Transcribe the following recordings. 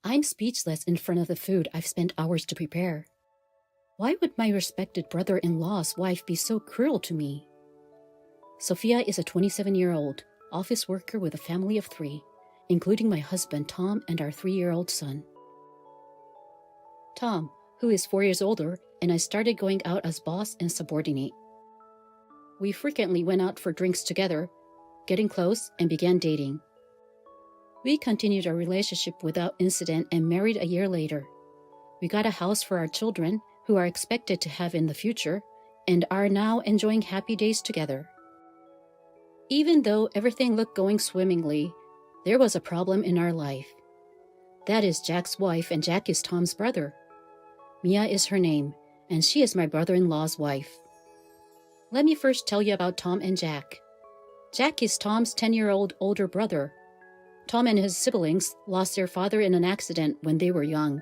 I'm speechless in front of the food I've spent hours to prepare. Why would my respected brother-in-law's wife be so cruel to me? Sophia is a 27-year-old office worker with a family of 3, including my husband Tom and our 3-year-old son. Tom, who is 4 years older, and I started going out as boss and subordinate. We frequently went out for drinks together, getting close, and began dating. We continued our relationship without incident and married a year later. We got a house for our children, who are expected to have in the future, and are now enjoying happy days together. Even though everything looked going swimmingly, there was a problem in our life. That is Jack's wife, and Jack is Tom's brother. Mia is her name, and she is my brother-in-law's wife. Let me first tell you about Tom and Jack. Jack is Tom's 10-year-old older brother. Tom and his siblings lost their father in an accident when they were young.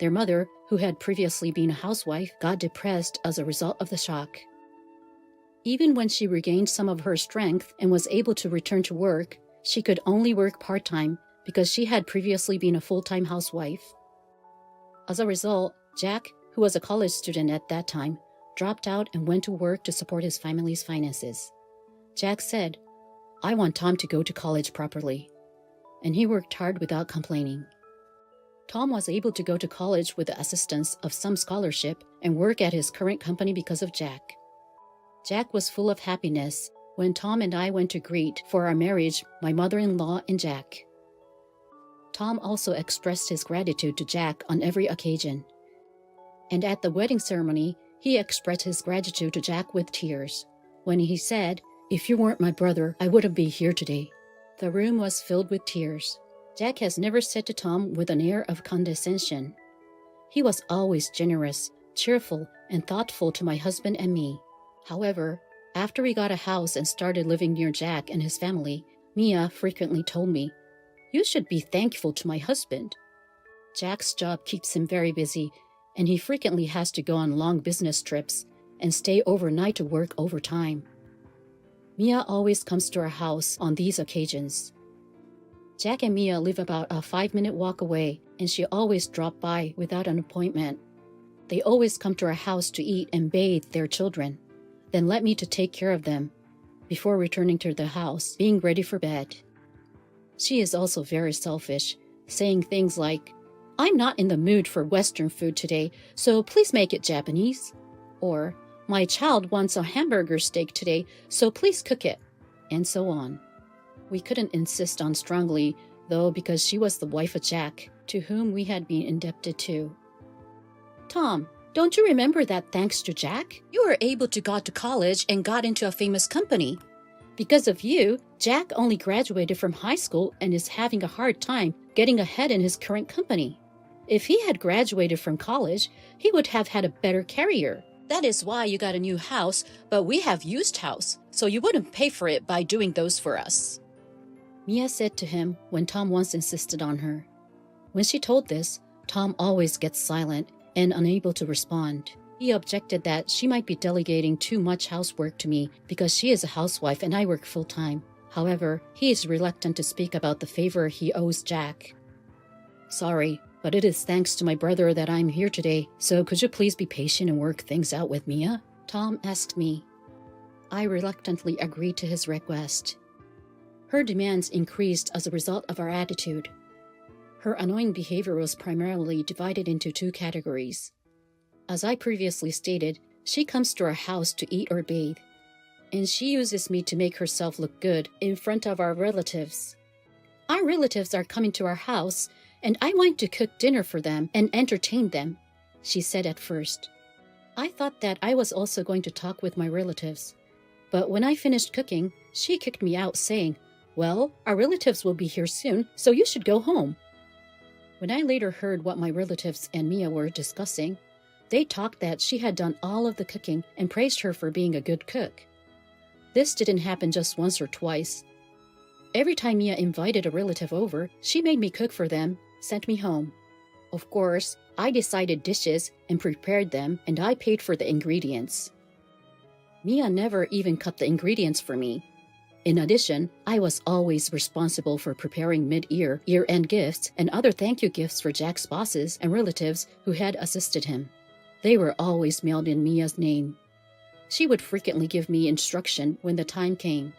Their mother, who had previously been a housewife, got depressed as a result of the shock. Even when she regained some of her strength and was able to return to work, she could only work part-time because she had previously been a full-time housewife. As a result, Jack, who was a college student at that time, dropped out and went to work to support his family's finances. Jack said, "I want Tom to go to college properly." And he worked hard without complaining. Tom was able to go to college with the assistance of some scholarship and work at his current company because of Jack. Jack was full of happiness when Tom and I went to greet for our marriage my mother-in-law and Jack. Tom also expressed his gratitude to Jack on every occasion. And at the wedding ceremony, he expressed his gratitude to Jack with tears, when he said, "If you weren't my brother, I wouldn't be here today." The room was filled with tears. Jack has never said to Tom with an air of condescension. He was always generous, cheerful, and thoughtful to my husband and me. However, after we got a house and started living near Jack and his family, Mia frequently told me, "You should be thankful to my husband." Jack's job keeps him very busy, and he frequently has to go on long business trips and stay overnight to work overtime. Mia always comes to our house on these occasions. Jack and Mia live about a 5-minute walk away, and she always drops by without an appointment. They always come to our house to eat and bathe their children, then let me to take care of them, before returning to the house, being ready for bed. She is also very selfish, saying things like, "I'm not in the mood for Western food today, so please make it Japanese," or "My child wants a hamburger steak today, so please cook it," and so on. We couldn't insist on strongly, though, because she was the wife of Jack, to whom we had been indebted to. "Tom, don't you remember that thanks to Jack, you were able to go to college and got into a famous company? Because of you, Jack only graduated from high school and is having a hard time getting ahead in his current company. If he had graduated from college, he would have had a better career. That is why you got a new house, but we have used house, so you wouldn't pay for it by doing those for us," Mia said to him when Tom once insisted on her. When she told this, Tom always gets silent and unable to respond. He objected that she might be delegating too much housework to me because she is a housewife and I work full-time. However, he is reluctant to speak about the favor he owes Jack. "Sorry, but it is thanks to my brother that I'm here today, so could you please be patient and work things out with Mia?" Tom asked me. I reluctantly agreed to his request. Her demands increased as a result of our attitude. Her annoying behavior was primarily divided into 2 categories. As I previously stated, she comes to our house to eat or bathe, and she uses me to make herself look good in front of our relatives. Our relatives are coming to our house, and I want to cook dinner for them and entertain them, she said at first. I thought that I was also going to talk with my relatives, but when I finished cooking, she kicked me out saying, "Well, our relatives will be here soon, so you should go home." When I later heard what my relatives and Mia were discussing, they talked that she had done all of the cooking and praised her for being a good cook. This didn't happen just once or twice. Every time Mia invited a relative over, she made me cook for them, sent me home. Of course, I decided dishes and prepared them, and I paid for the ingredients. Mia never even cut the ingredients for me. In addition, I was always responsible for preparing mid-year, year-end gifts and other thank you gifts for Jack's bosses and relatives who had assisted him. They were always mailed in Mia's name. She would frequently give me instruction when the time came.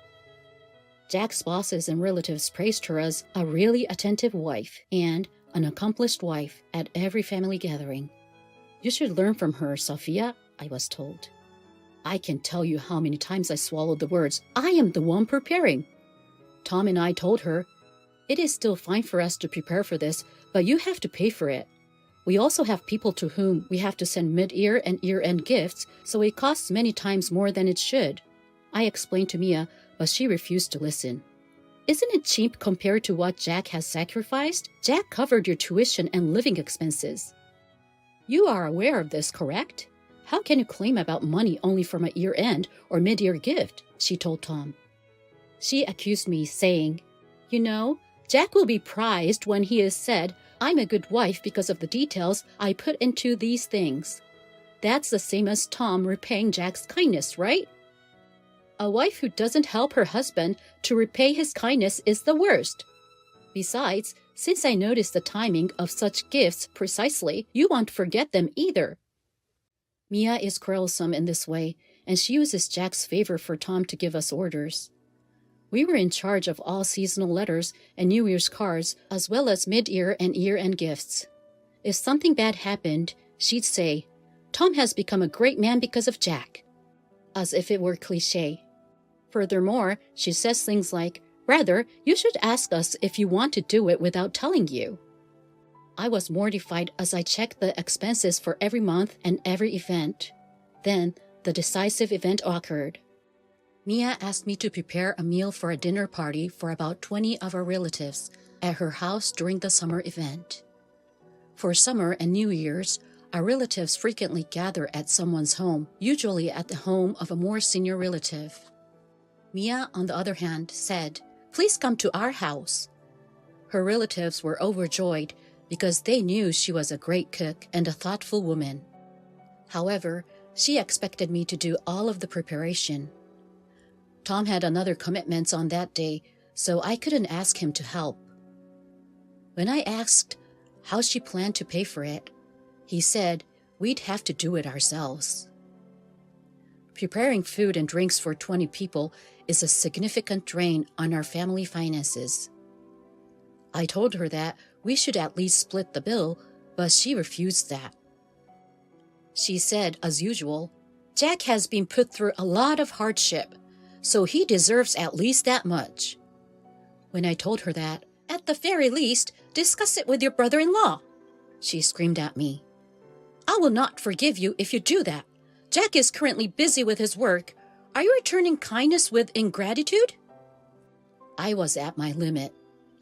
Jack's bosses and relatives praised her as a really attentive wife and an accomplished wife at every family gathering. You should learn from her, Sophia, I was told. I can't tell you how many times I swallowed the words, I am the one preparing. Tom and I told her, it is still fine for us to prepare for this, but you have to pay for it. We also have people to whom we have to send mid-year and year-end gifts, so it costs many times more than it should. I explained to Mia, but she refused to listen. Isn't it cheap compared to what Jack has sacrificed? Jack covered your tuition and living expenses. You are aware of this, correct? How can you claim about money only from a year-end or mid-year gift? She told Tom. She accused me, saying, You know, Jack will be prized when he is said, I'm a good wife because of the details I put into these things. That's the same as Tom repaying Jack's kindness, right? A wife who doesn't help her husband to repay his kindness is the worst. Besides, since I noticed the timing of such gifts precisely, you won't forget them either. Mia is quarrelsome in this way, and she uses Jack's favor for Tom to give us orders. We were in charge of all seasonal letters and New Year's cards, as well as mid-year and year-end gifts. If something bad happened, she'd say, Tom has become a great man because of Jack, as if it were cliché. Furthermore, she says things like, Rather, you should ask us if you want to do it without telling you. I was mortified as I checked the expenses for every month and every event. Then, the decisive event occurred. Mia asked me to prepare a meal for a dinner party for about 20 of our relatives at her house during the summer event. For summer and New Year's, our relatives frequently gather at someone's home, usually at the home of a more senior relative. Mia, on the other hand, said, Please come to our house. Her relatives were overjoyed because they knew she was a great cook and a thoughtful woman. However, she expected me to do all of the preparation. Tom had another commitment on that day, so I couldn't ask him to help. When I asked how she planned to pay for it, he said we'd have to do it ourselves. Preparing food and drinks for 20 people is a significant drain on our family finances. I told her that we should at least split the bill, but she refused that. She said, as usual, Jack has been put through a lot of hardship, so he deserves at least that much. When I told her that, at the very least, discuss it with your brother-in-law, she screamed at me. I will not forgive you if you do that. Jack is currently busy with his work. Are you returning kindness with ingratitude? I was at my limit.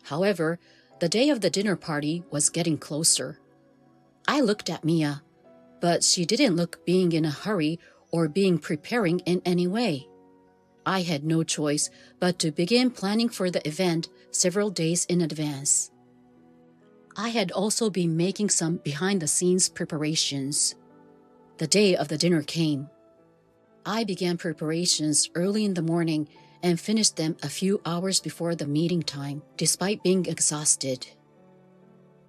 However, the day of the dinner party was getting closer. I looked at Mia, but she didn't look being in a hurry or being preparing in any way. I had no choice but to begin planning for the event several days in advance. I had also been making some behind-the-scenes preparations. The day of the dinner came. I began preparations early in the morning and finished them a few hours before the meeting time, despite being exhausted.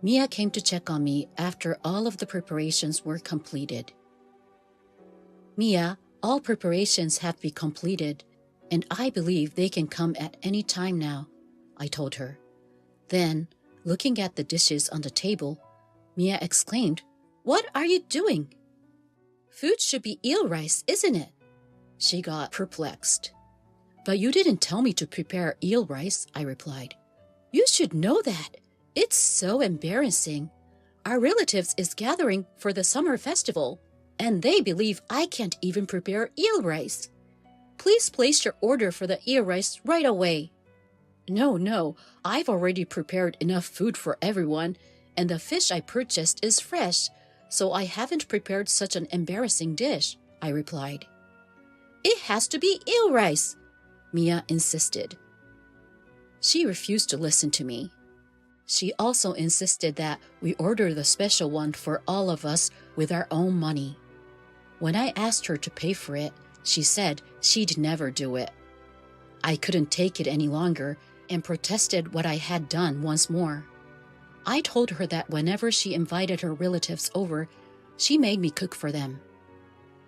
Mia came to check on me after all of the preparations were completed. Mia, all preparations have been completed, and I believe they can come at any time now, I told her. Then, looking at the dishes on the table, Mia exclaimed, What are you doing? Food should be eel rice, isn't it? She got perplexed. But you didn't tell me to prepare eel rice, I replied. You should know that. It's so embarrassing. Our relatives is gathering for the summer festival, and they believe I can't even prepare eel rice. Please place your order for the eel rice right away. No, I've already prepared enough food for everyone, and the fish I purchased is fresh, so I haven't prepared such an embarrassing dish, I replied. It has to be eel rice, Mia insisted. She refused to listen to me. She also insisted that we order the special one for all of us with our own money. When I asked her to pay for it, she said she'd never do it. I couldn't take it any longer and protested what I had done once more. I told her that whenever she invited her relatives over, she made me cook for them,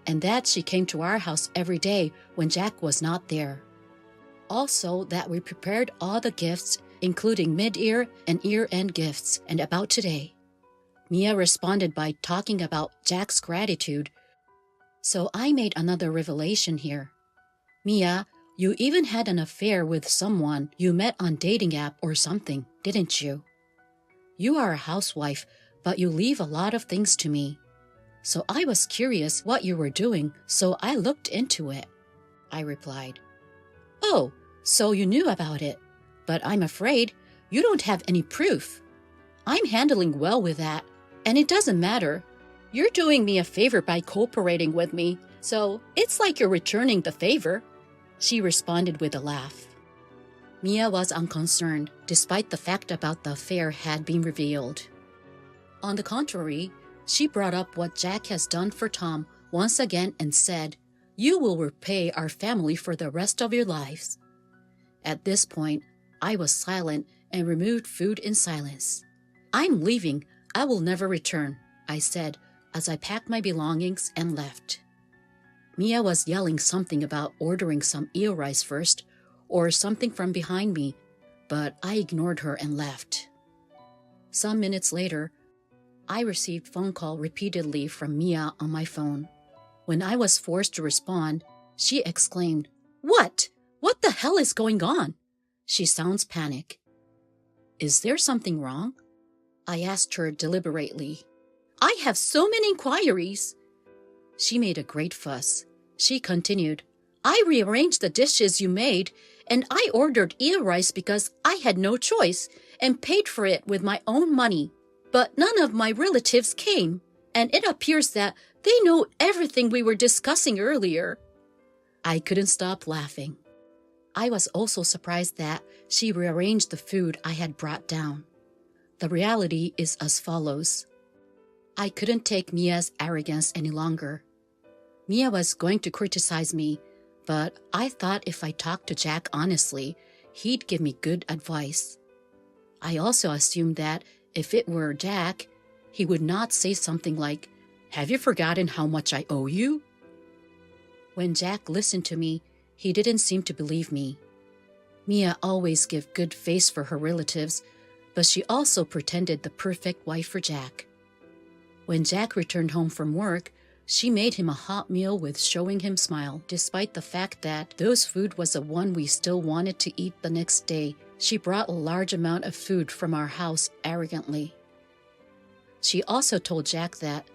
and that she came to our house every day when Jack was not there. Also, that we prepared all the gifts, including mid-year and year-end gifts, and about today. Mia responded by talking about Jack's gratitude, so I made another revelation here. Mia, you even had an affair with someone you met on dating app or something, didn't you? You are a housewife, but you leave a lot of things to me. So I was curious what you were doing, so I looked into it. I replied. Oh, so you knew about it, but I'm afraid you don't have any proof. I'm handling well with that, and it doesn't matter. You're doing me a favor by cooperating with me, so it's like you're returning the favor. She responded with a laugh. Mia was unconcerned, despite the fact about the affair had been revealed. On the contrary, she brought up what Jack has done for Tom once again and said, "You will repay our family for the rest of your lives." At this point, I was silent and removed food in silence. "I'm leaving. I will never return," I said as I packed my belongings and left. Mia was yelling something about ordering some eel rice first, or something from behind me, but I ignored her and left. Some minutes later, I received phone call repeatedly from Mia on my phone. When I was forced to respond, she exclaimed, "What? What the hell is going on?" She sounds panicked. "Is there something wrong?" I asked her deliberately. "I have so many inquiries." She made a great fuss. She continued, "I rearranged the dishes you made, and I ordered eel rice because I had no choice and paid for it with my own money. But none of my relatives came, and it appears that they know everything we were discussing earlier." I couldn't stop laughing. I was also surprised that she rearranged the food I had brought down. The reality is as follows. I couldn't take Mia's arrogance any longer. Mia was going to criticize me, but I thought if I talked to Jack honestly, he'd give me good advice. I also assumed that if it were Jack, he would not say something like, "Have you forgotten how much I owe you?" When Jack listened to me, he didn't seem to believe me. Mia always gave good face for her relatives, but she also pretended the perfect wife for Jack. When Jack returned home from work, she made him a hot meal with showing him smile, despite the fact that those food was the one we still wanted to eat the next day. She brought a large amount of food from our house arrogantly. She also told Jack that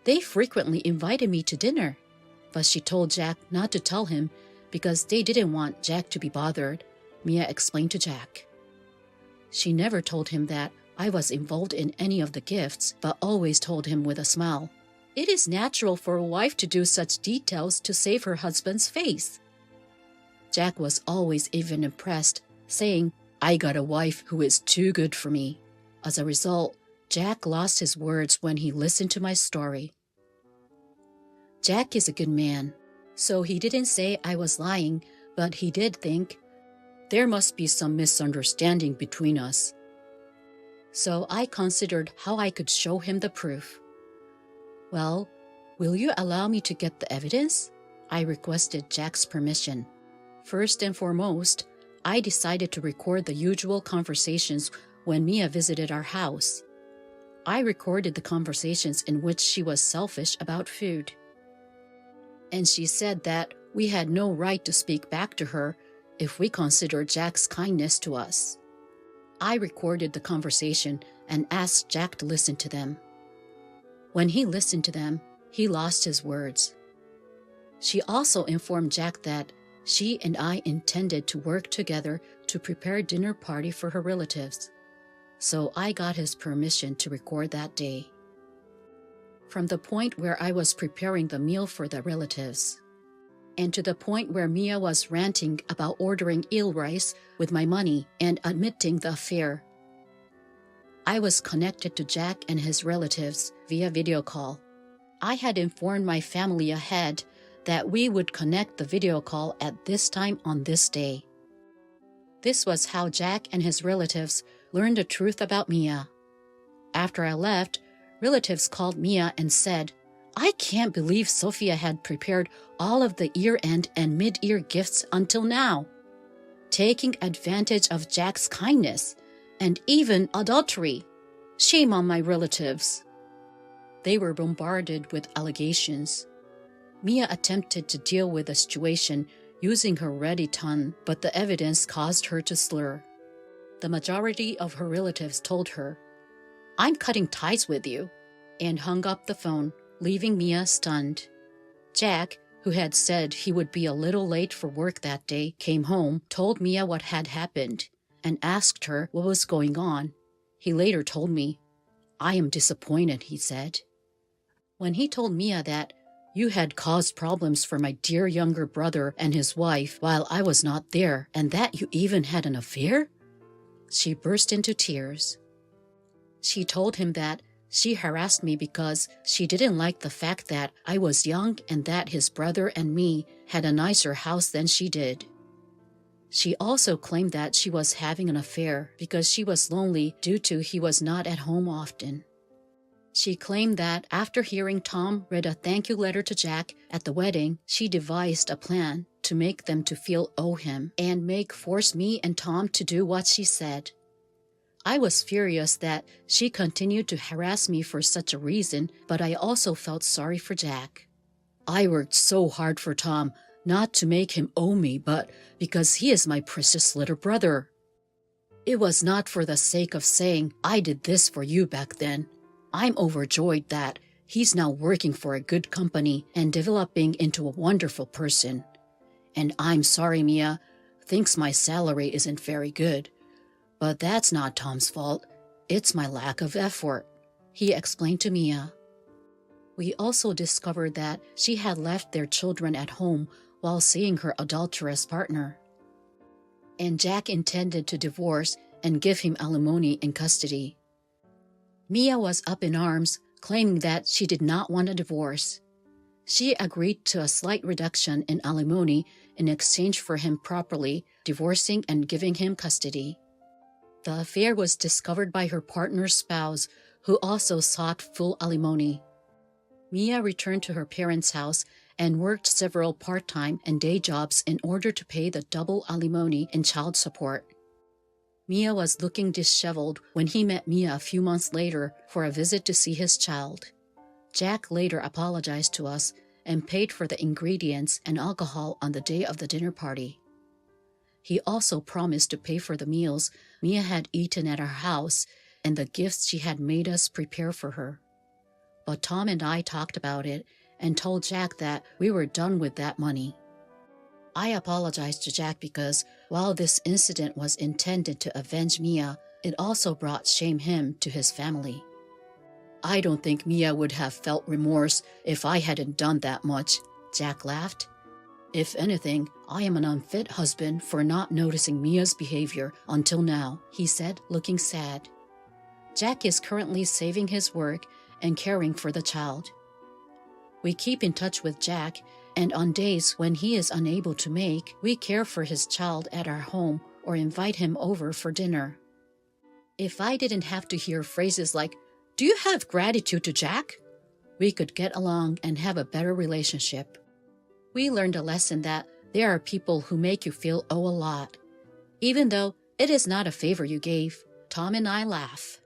they frequently invited me to dinner, but she told Jack not to tell him because they didn't want Jack to be bothered, Mia explained to Jack. She never told him that I was involved in any of the gifts, but always told him with a smile, "It is natural for a wife to do such details to save her husband's face." Jack was always even impressed, saying, "I got a wife who is too good for me." As a result, Jack lost his words when he listened to my story. Jack is a good man, so he didn't say I was lying, but he did think, there must be some misunderstanding between us. So I considered how I could show him the proof. "Well, will you allow me to get the evidence?" I requested Jack's permission. First and foremost, I decided to record the usual conversations when Mia visited our house. I recorded the conversations in which she was selfish about food. And she said that we had no right to speak back to her if we considered Jack's kindness to us. I recorded the conversation and asked Jack to listen to them. When he listened to them, he lost his words. She also informed Jack that she and I intended to work together to prepare a dinner party for her relatives. So I got his permission to record that day. From the point where I was preparing the meal for the relatives, and to the point where Mia was ranting about ordering eel rice with my money and admitting the affair, I was connected to Jack and his relatives via video call. I had informed my family ahead that we would connect the video call at this time on this day. This was how Jack and his relatives learned the truth about Mia. After I left, relatives called Mia and said, "I can't believe Sophia had prepared all of the year-end and mid-year gifts until now, taking advantage of Jack's kindness, and even adultery. Shame on my relatives." They were bombarded with allegations. Mia attempted to deal with the situation using her ready tongue, but the evidence caused her to slur. The majority of her relatives told her, "I'm cutting ties with you," and hung up the phone, leaving Mia stunned. Jack, who had said he would be a little late for work that day, came home, told Mia what had happened, and asked her what was going on. He later told me, "I am disappointed," he said. When he told Mia that, "You had caused problems for my dear younger brother and his wife while I was not there, and that you even had an affair?" she burst into tears. She told him that she harassed me because she didn't like the fact that I was young and that his brother and me had a nicer house than she did. She also claimed that she was having an affair because she was lonely due to he was not at home often. She claimed that after hearing Tom read a thank you letter to Jack at the wedding, she devised a plan to make them to feel owe him and force me and Tom to do what she said. I was furious that she continued to harass me for such a reason, but I also felt sorry for Jack. I worked so hard for Tom, not to make him owe me, but because he is my precious little brother. It was not for the sake of saying I did this for you back then. I'm overjoyed that he's now working for a good company and developing into a wonderful person. And I'm sorry Mia thinks my salary isn't very good. But that's not Tom's fault. It's my lack of effort," he explained to Mia. We also discovered that she had left their children at home while seeing her adulterous partner. And Jack intended to divorce and give him alimony in custody. Mia was up in arms, claiming that she did not want a divorce. She agreed to a slight reduction in alimony in exchange for him properly divorcing and giving him custody. The affair was discovered by her partner's spouse, who also sought full alimony. Mia returned to her parents' house and worked several part-time and day jobs in order to pay the double alimony and child support. Mia was looking disheveled when he met Mia a few months later for a visit to see his child. Jack later apologized to us and paid for the ingredients and alcohol on the day of the dinner party. He also promised to pay for the meals Mia had eaten at our house and the gifts she had made us prepare for her. But Tom and I talked about it and told Jack that we were done with that money. I apologized to Jack because while this incident was intended to avenge Mia, it also brought shame him to his family. "I don't think Mia would have felt remorse if I hadn't done that much," Jack laughed. "If anything, I am an unfit husband for not noticing Mia's behavior until now," he said, looking sad. Jack is currently saving his work and caring for the child. We keep in touch with Jack, and on days when he is unable to make, we care for his child at our home or invite him over for dinner. If I didn't have to hear phrases like, "Do you have gratitude to Jack?" we could get along and have a better relationship. We learned a lesson that there are people who make you feel owe a lot. Even though it is not a favor you gave, Tom and I laugh.